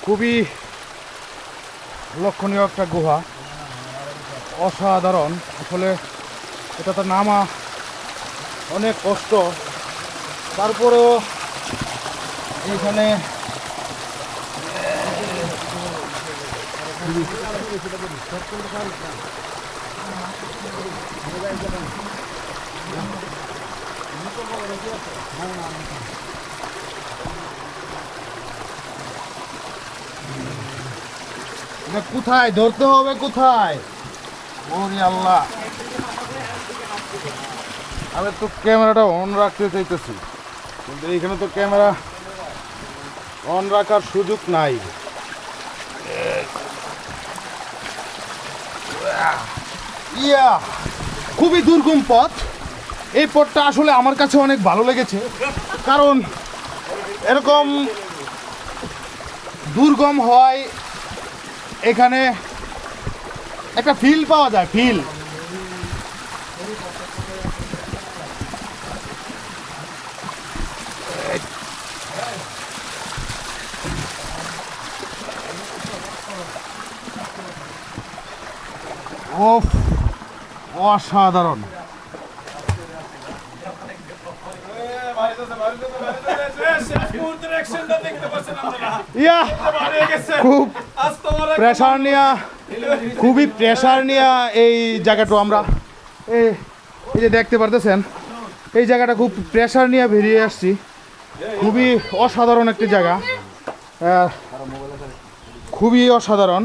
খুবই লক্ষণীয় একটা গুহা, অসাধারণ। আসলে এটা তো নামা অনেক কষ্ট, তারপরেও এখানে কোথায় ধরতে হবে, কোথায়? ওরে আল্লাহ, আমি তো ক্যামেরাটা অন রাখতে চাইতেছি, কিন্তু এইখানে তো ক্যামেরা অন রাখার সুযোগ নাই। ইয়া, খুবই দুর্গম পথ। এই পথটা আসলে আমার কাছে অনেক ভালো লেগেছে, কারণ এরকম দুর্গম হয়, এখানে একটা ফিল পাওয়া যায়, ফিল। ওফ, অসাধারণ। ইয়া, খুব প্রেশার নিয়া, খুবই প্রেশার নিয়া এই জায়গাটা আমরা এই যে দেখতে পারতেছেন, এই জায়গাটা খুব প্রেশার নিয়ে বেরিয়ে আসছি। খুবই অসাধারণ একটি জায়গা, খুবই অসাধারণ।